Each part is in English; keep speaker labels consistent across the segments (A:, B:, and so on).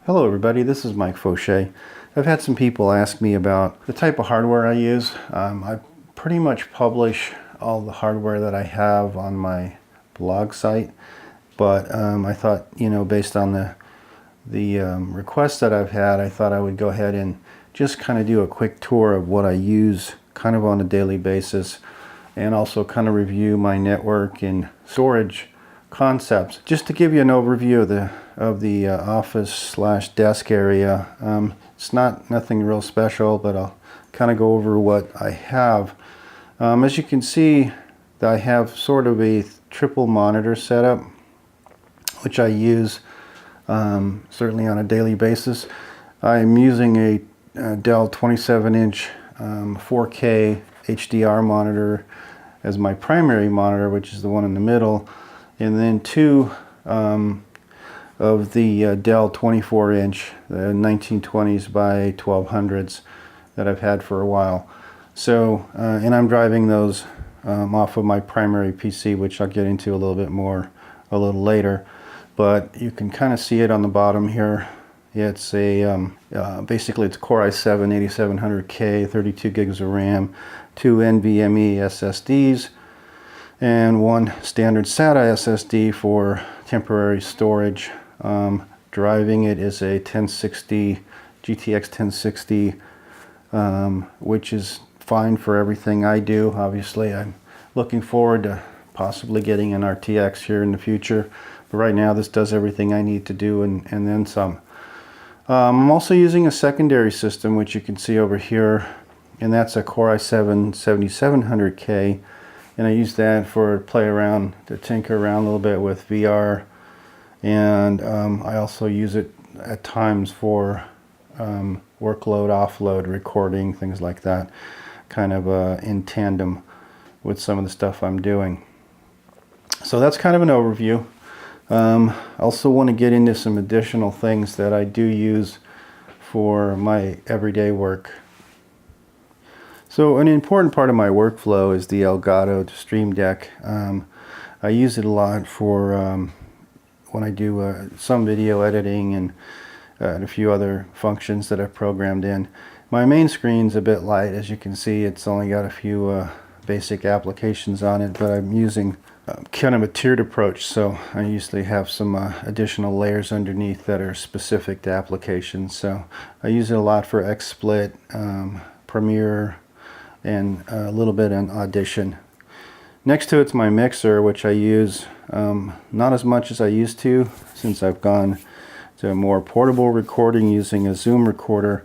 A: Hello everybody, this is Mike Fauché. I've had some people ask me about the type of hardware I use. I pretty much publish all the hardware that I have on my blog site, but I thought, based on the requests that I've had, I thought I would go ahead and just kind of do a quick tour of what I use kind of on a daily basis, and also kind of review my network and storage concepts, just to give you an overview of the office/desk area. It's nothing real special, but I'll kind of go over what I have. As you can see, I have sort of a triple monitor setup, which I use certainly on a daily basis. I'm using a Dell 27-inch 4K HDR monitor as my primary monitor, which is the one in the middle, and then two of the Dell 24-inch, the 1920s by 1200s that I've had for a while. So, and I'm driving those off of my primary PC, which I'll get into a little bit more a little later. But you can kind of see it on the bottom here. It's a basically it's Core i7 8700K, 32 gigs of RAM, two NVMe SSDs, and one standard SATA SSD for temporary storage. Driving it is a 1060 GTX 1060, which is fine for everything I do. Obviously, I'm looking forward to possibly getting an RTX here in the future, but right now this does everything I need to do and then some. I'm also using a secondary system, which you can see over here, and that's a Core i7 7700K, and I use that for play around, to tinker around a little bit with VR, and I also use it at times for workload, offload, recording, things like that, kind of in tandem with some of the stuff I'm doing. So that's kind of an overview. I also want to get into some additional things that I do use for my everyday work. So an important part of my workflow is the Elgato Stream Deck. I use it a lot for when I do some video editing and a few other functions that I've programmed in. My main screen's a bit light, as you can see. It's only got a few basic applications on it, but I'm using kind of a tiered approach, so I usually have some additional layers underneath that are specific to applications. So I use it a lot for XSplit, Premiere, and a little bit in Audition. Next to it's my mixer, which I use not as much as I used to, since I've gone to a more portable recording using a Zoom recorder,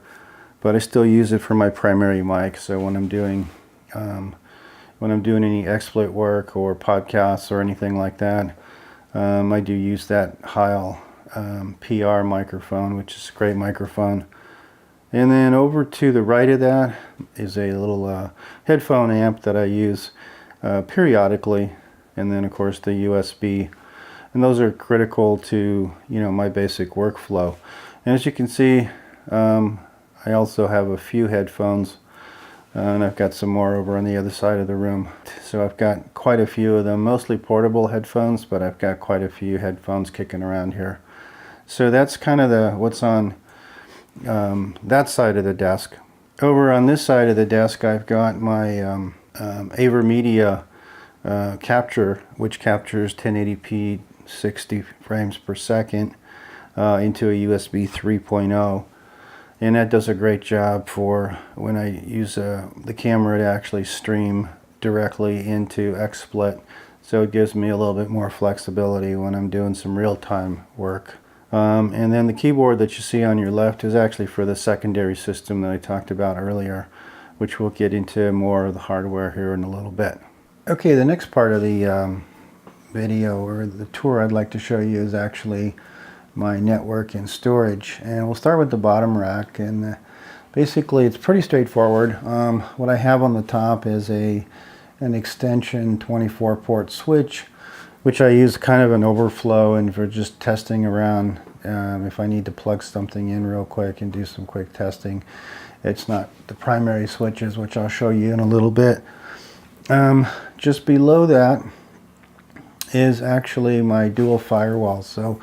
A: but I still use it for my primary mic. So when I'm doing any XSplit work or podcasts or anything like that, I do use that Heil PR microphone, which is a great microphone. And then over to the right of that is a little headphone amp that I use periodically, and then of course the USB, and those are critical to my basic workflow. And as you can see, I also have a few headphones, and I've got some more over on the other side of the room. So I've got quite a few of them, mostly portable headphones, but I've got quite a few headphones kicking around here. So that's kind of what's on that side of the desk. Over on this side of the desk, I've got my AverMedia capture, which captures 1080p 60 frames per second into a USB 3.0. And that does a great job for when I use the camera to actually stream directly into XSplit. So it gives me a little bit more flexibility when I'm doing some real-time work. And then the keyboard that you see on your left is actually for the secondary system that I talked about earlier, which we'll get into more of the hardware here in a little bit. Okay, the next part of the video or the tour I'd like to show you is actually my network and storage, and we'll start with the bottom rack. And basically it's pretty straightforward. What I have on the top is an extension 24-port switch, which I use kind of an overflow and for just testing around if I need to plug something in real quick and do some quick testing. It's not the primary switches, which I'll show you in a little bit. Just below that is actually my dual firewall. So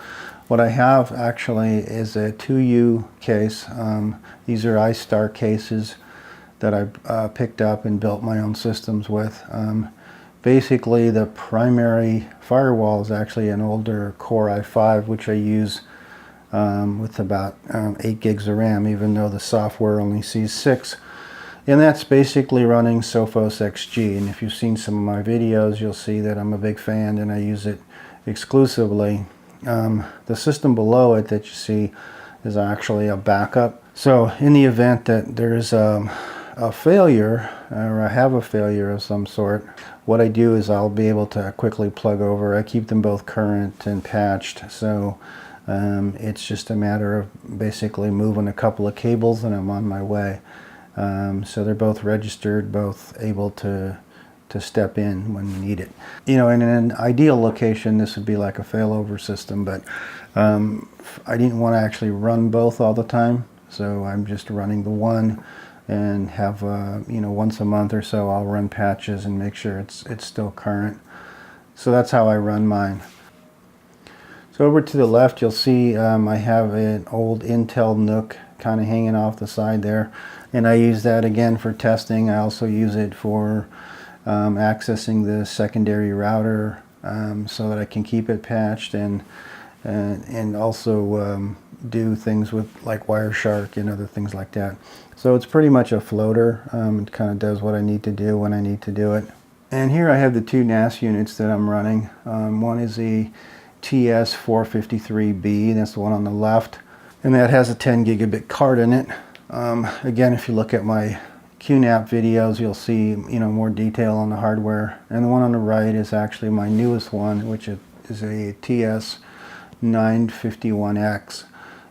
A: What I have actually is a 2U case. These are iStar cases that I picked up and built my own systems with. Basically, the primary firewall is actually an older Core i5, which I use with about 8 gigs of RAM, even though the software only sees 6. And that's basically running Sophos XG. And if you've seen some of my videos, you'll see that I'm a big fan and I use it exclusively. The system below it that you see is actually a backup. So in the event that there's a failure, or I have a failure of some sort, what I do is I'll be able to quickly plug over. I keep them both current and patched, so it's just a matter of basically moving a couple of cables and I'm on my way. So they're both registered, both able to step in when you need it. You know, in an ideal location, this would be like a failover system, but I didn't want to actually run both all the time, so I'm just running the one and have, you know, once a month or so I'll run patches and make sure it's still current. So that's how I run mine. So over to the left, you'll see I have an old Intel NUC kind of hanging off the side there, and I use that again for testing. I also use it for accessing the secondary router so that I can keep it patched and also do things with like Wireshark and other things like that. So it's pretty much a floater. It kind of does what I need to do when I need to do it. And here I have the two NAS units that I'm running. One is the TS453B, that's the one on the left, and that has a 10 gigabit card in it. Again, if you look at my QNAP videos, you'll see, you know, more detail on the hardware. And the one on the right is actually my newest one, which is a TS951X,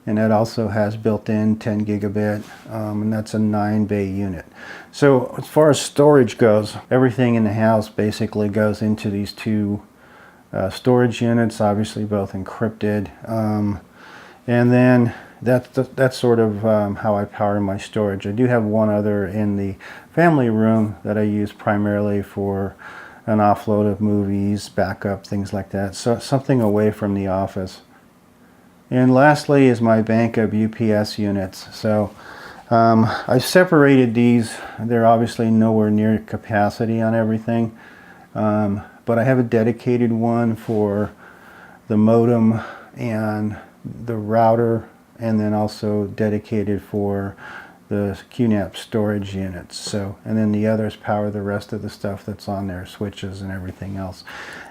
A: and that also has built-in 10 gigabit, and that's a 9-bay unit. So as far as storage goes, everything in the house basically goes into these two storage units, obviously both encrypted, and then that's sort of how I power my storage. I do have one other in the family room that I use primarily for an offload of movies, backup, things like that. So something away from the office. And lastly is my bank of UPS units. So I've separated these. They're obviously nowhere near capacity on everything, but I have a dedicated one for the modem and the router, and then also dedicated for the QNAP storage units. So, and then the others power the rest of the stuff that's on there, switches and everything else.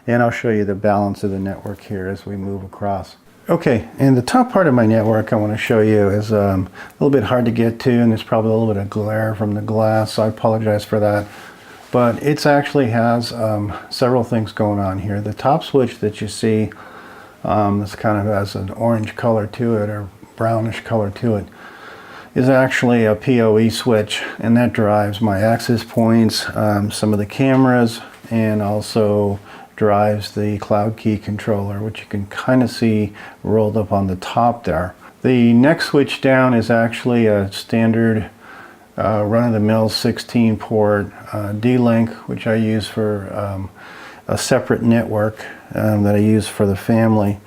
A: And I'll show you the balance of the network here as we move across. Okay, and the top part of my network I want to show you is a little bit hard to get to, and there's probably a little bit of glare from the glass, so I apologize for that. But it actually has several things going on here. The top switch that you see, this kind of has an orange color to it, or brownish color to it, is actually a PoE switch, and that drives my access points, some of the cameras, and also drives the cloud key controller, which you can kind of see rolled up on the top there. The next switch down is actually a standard run-of-the-mill 16-port D-Link, which I use for a separate network that I use for the family.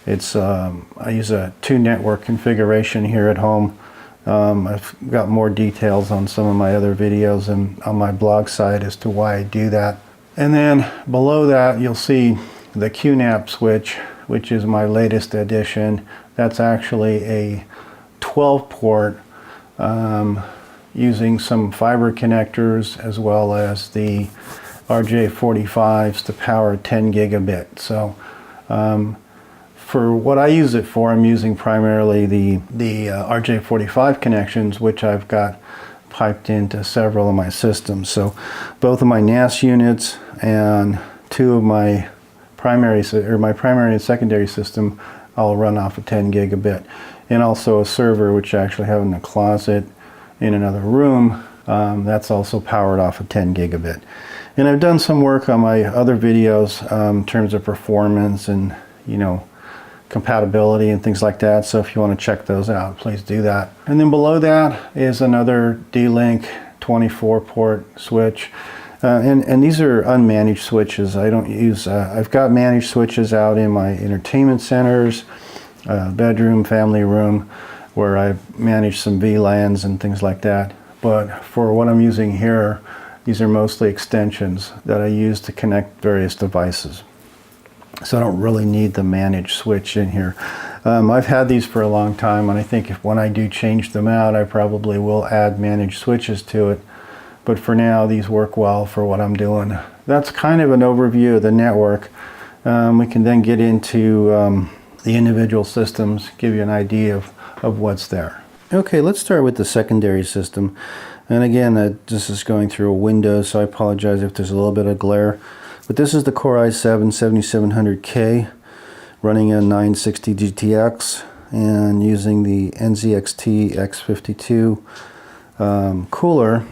A: It's I use a 2-network configuration here at home. I've got more details on some of my other videos and on my blog site as to why I do that. And then below that you'll see the QNAP switch, which is my latest addition. That's actually a 12-port using some fiber connectors as well as the RJ45s to power 10 gigabit. So for what I use it for, I'm using primarily the RJ45 connections, which I've got piped into several of my systems. So both of my NAS units and two of my primary and secondary system, I'll run off of 10 gigabit. And also a server, which I actually have in the closet in another room, that's also powered off of 10 gigabit. And I've done some work on my other videos in terms of performance and, you know, compatibility and things like that. So if you want to check those out, please do that. And then below that is another D-Link 24-port switch. And these are unmanaged switches. I don't use, I've got managed switches out in my entertainment centers bedroom, family room, where I manage some VLANs and things like that. But for what I'm using here, these are mostly extensions that I use to connect various devices. So I don't really need the managed switch in here. I've had these for a long time, and I think when I do change them out, I probably will add managed switches to it. But for now, these work well for what I'm doing. That's kind of an overview of the network. We can then get into the individual systems, give you an idea of what's there. Okay, let's start with the secondary system. And again, this is going through a window, so I apologize if there's a little bit of glare. But this is the Core i7-7700K running a 960 GTX and using the NZXT X52 cooler,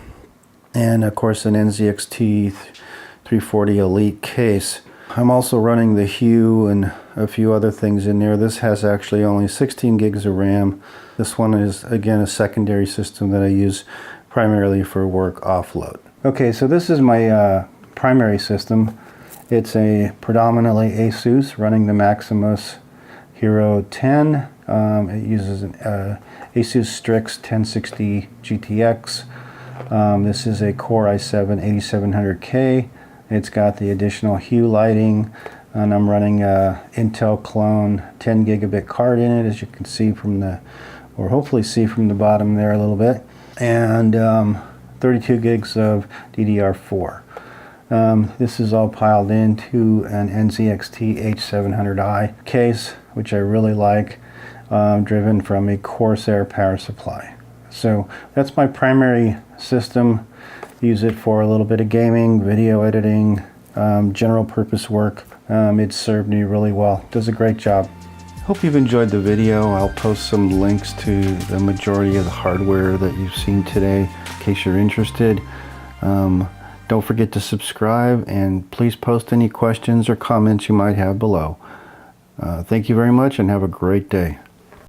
A: and of course an NZXT 340 Elite case. I'm also running the Hue and a few other things in there. This has actually only 16 gigs of RAM. This one is again a secondary system that I use primarily for work offload. Okay, so this is my primary system. It's a predominantly ASUS running the Maximus Hero 10. It uses an ASUS Strix 1060 GTX. This is a Core i7-8700K. It's got the additional Hue lighting, and I'm running a Intel clone 10 gigabit card in it, as you can see from the, or hopefully see from the bottom there a little bit, and 32 gigs of DDR4. This is all piled into an NZXT H700i case, which I really like, driven from a Corsair power supply. So that's my primary system. Use it for a little bit of gaming, video editing, general purpose work. It's served me really well. Does a great job. Hope you've enjoyed the video. I'll post some links to the majority of the hardware that you've seen today in case you're interested. Don't forget to subscribe, and please post any questions or comments you might have below. Thank you very much and have a great day.